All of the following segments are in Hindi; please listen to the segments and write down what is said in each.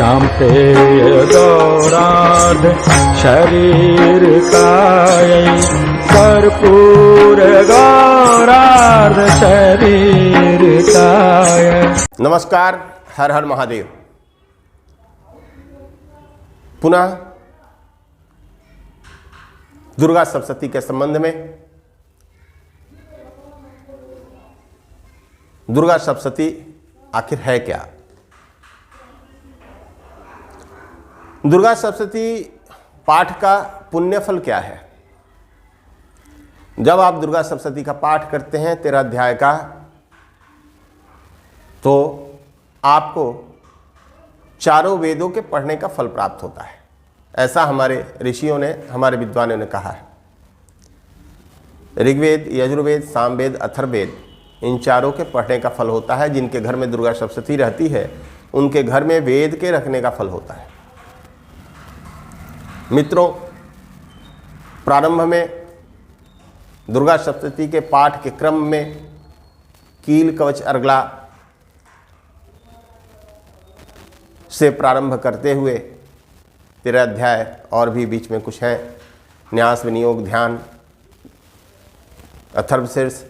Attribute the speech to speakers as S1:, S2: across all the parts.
S1: श्याम प्रिय गौरार्ध शरीर कायै कर्पूर गौरार्ध शरीर कायै।
S2: नमस्कार, हर हर महादेव। पुनः दुर्गा सप्तशती के संबंध में। दुर्गा सप्तशती आखिर है क्या? दुर्गा सप्तशती पाठ का पुण्य फल क्या है? जब आप दुर्गा सप्तशती का पाठ करते हैं 13 अध्याय का, तो आपको चारों वेदों के पढ़ने का फल प्राप्त होता है। ऐसा हमारे ऋषियों ने, हमारे विद्वानों ने कहा है। ऋग्वेद, यजुर्वेद, सामवेद, अथर्ववेद, इन चारों के पढ़ने का फल होता है। जिनके घर में दुर्गा सप्तशती रहती है उनके घर में वेद के रखने का फल होता है। मित्रों, प्रारंभ में दुर्गा सप्तशती के पाठ के क्रम में कील, कवच, अर्गला से प्रारंभ करते हुए 13 अध्याय और भी बीच में कुछ हैं। न्यास, विनियोग, ध्यान, अथर्वशीर्ष,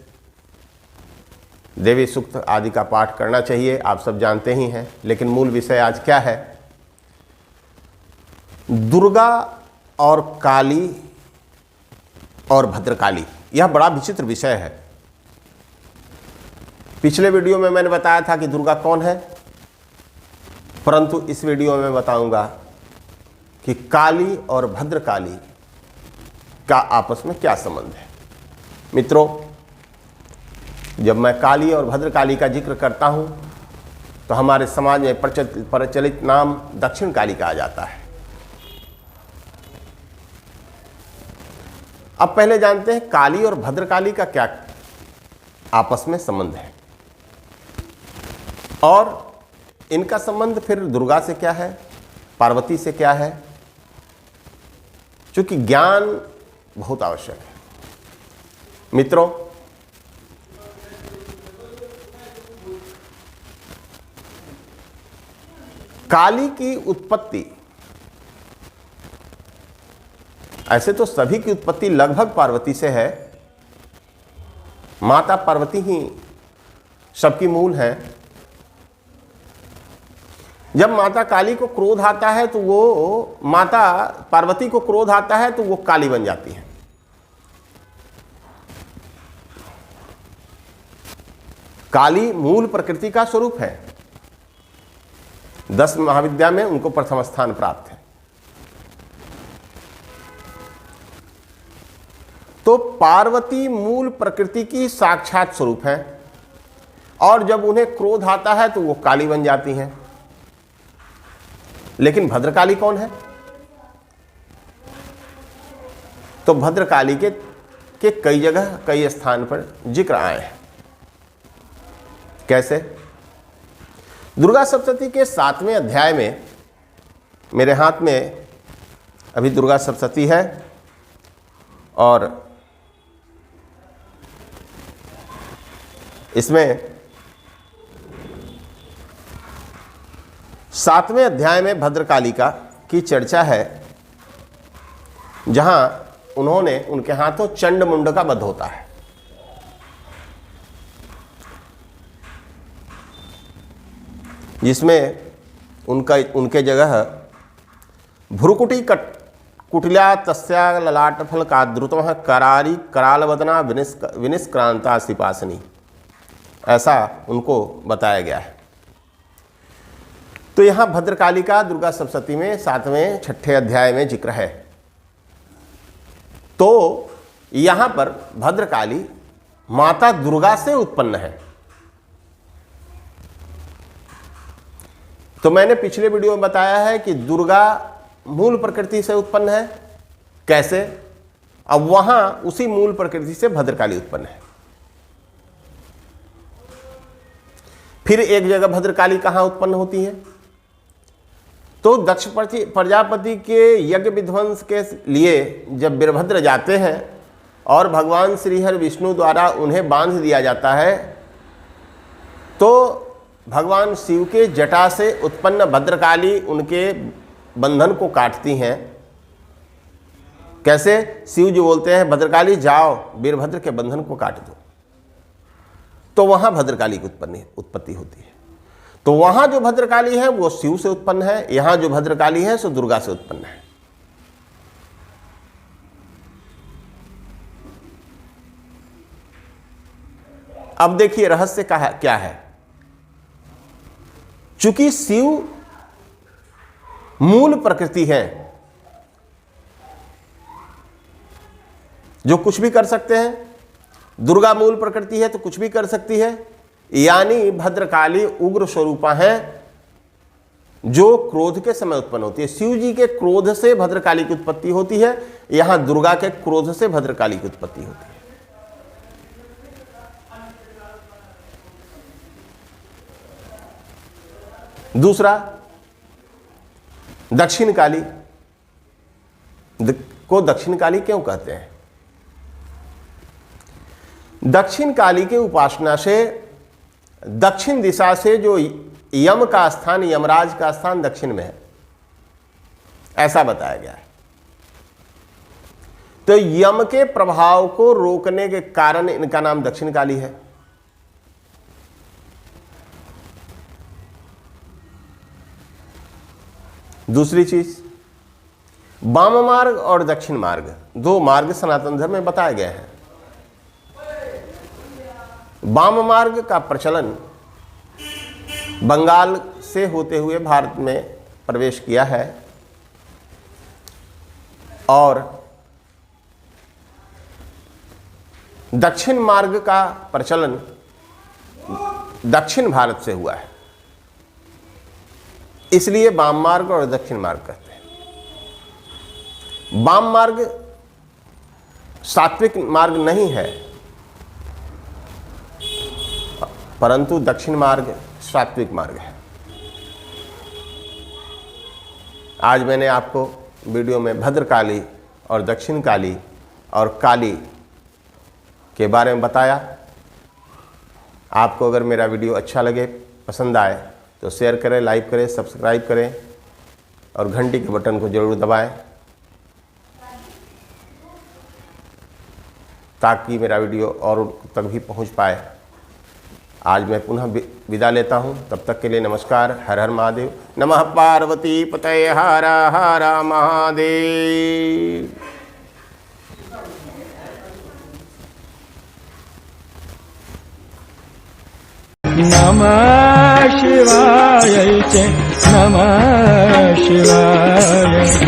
S2: देवी सूक्त आदि का पाठ करना चाहिए, आप सब जानते ही हैं। लेकिन मूल विषय आज क्या है? दुर्गा और काली और भद्रकाली। यह बड़ा विचित्र विषय है। पिछले वीडियो में मैंने बताया था कि दुर्गा कौन है, परंतु इस वीडियो में बताऊंगा कि काली और भद्रकाली का आपस में क्या संबंध है। मित्रों, जब मैं काली और भद्रकाली का जिक्र करता हूं तो हमारे समाज में प्रचलित नाम दक्षिण काली कहा जाता है। अब पहले जानते हैं काली और भद्रकाली का क्या आपस में संबंध है, और इनका संबंध फिर दुर्गा से क्या है, पार्वती से क्या है, क्योंकि ज्ञान बहुत आवश्यक है। मित्रों, काली की उत्पत्ति, ऐसे तो सभी की उत्पत्ति लगभग पार्वती से है। माता पार्वती ही सबकी मूल है। जब माता काली को क्रोध आता है तो वो, माता पार्वती को क्रोध आता है तो वो काली बन जाती है। काली मूल प्रकृति का स्वरूप है। 10 महाविद्या में उनको प्रथम स्थान प्राप्त है। तो पार्वती मूल प्रकृति की साक्षात स्वरूप है, और जब उन्हें क्रोध आता है तो वो काली बन जाती हैं। लेकिन भद्रकाली कौन है? तो भद्रकाली के कई जगह, कई स्थान पर जिक्र आए हैं। कैसे? दुर्गा सप्तशती के 7वें अध्याय में, मेरे हाथ में अभी दुर्गा सप्तशती है, और इसमें 7वें अध्याय में भद्रकाली की चर्चा है, जहां उन्होंने, उनके हाथों चंड मुंड का वध होता है। जिसमें उनके जगह भ्रुकुटी कुटिल्या तस्या ललाट फल का द्रुतम करारी करालवदना विनिष्क्रांता सिपासनी, ऐसा उनको बताया गया है। तो यहां भद्रकाली का दुर्गा सप्तशती में 7वें 6ठे अध्याय में जिक्र है। तो यहां पर भद्रकाली माता दुर्गा से उत्पन्न है। तो मैंने पिछले वीडियो में बताया है कि दुर्गा मूल प्रकृति से उत्पन्न है। कैसे? अब वहां उसी मूल प्रकृति से भद्रकाली उत्पन्न है। फिर एक जगह भद्रकाली कहां उत्पन्न होती है? तो दक्ष प्रजापति के यज्ञ विध्वंस के लिए जब वीरभद्र जाते हैं और भगवान श्रीहरि विष्णु द्वारा उन्हें बांध दिया जाता है, तो भगवान शिव के जटा से उत्पन्न भद्रकाली उनके बंधन को काटती हैं। कैसे? शिव जी बोलते हैं भद्रकाली जाओ वीरभद्र के बंधन को काट दो, तो वहां भद्रकाली की उत्पत्ति होती है। तो वहां जो भद्रकाली है वो शिव से उत्पन्न है, यहां जो भद्रकाली है सो दुर्गा से उत्पन्न है। अब देखिए रहस्य क्या है। चूंकि शिव मूल प्रकृति है, जो कुछ भी कर सकते हैं, दुर्गा मूल प्रकृति है तो कुछ भी कर सकती है, यानी भद्रकाली उग्र स्वरूपा है जो क्रोध के समय उत्पन्न होती है। शिव जी के क्रोध से भद्रकाली की उत्पत्ति होती है, यहां दुर्गा के क्रोध से भद्रकाली की उत्पत्ति होती है। दूसरा, दक्षिण काली को दक्षिण काली क्यों कहते हैं? दक्षिण काली के उपासना से दक्षिण दिशा से जो यम का स्थान, यमराज का स्थान दक्षिण में है, ऐसा बताया गया है। तो यम के प्रभाव को रोकने के कारण इनका नाम दक्षिण काली है। दूसरी चीज, वाम मार्ग और दक्षिण मार्ग, दो मार्ग सनातन धर्म में बताए गए हैं। वाम मार्ग का प्रचलन बंगाल से होते हुए भारत में प्रवेश किया है और दक्षिण मार्ग का प्रचलन दक्षिण भारत से हुआ है, इसलिए वाम मार्ग और दक्षिण मार्ग कहते हैं। वाम मार्ग सात्विक मार्ग नहीं है, परंतु दक्षिण मार्ग सात्विक मार्ग है। आज मैंने आपको वीडियो में भद्रकाली और दक्षिण काली और काली के बारे में बताया। आपको अगर मेरा वीडियो अच्छा लगे, पसंद आए तो शेयर करें, लाइक करें, सब्सक्राइब करें और घंटी के बटन को जरूर दबाएं ताकि मेरा वीडियो और तक भी पहुंच पाए। आज मैं पुनः विदा लेता हूं, तब तक के लिए नमस्कार। हर हर महादेव। नमः पार्वती पतये हर हर महादेव।
S1: नमः शिवाय च नमः शिवाय।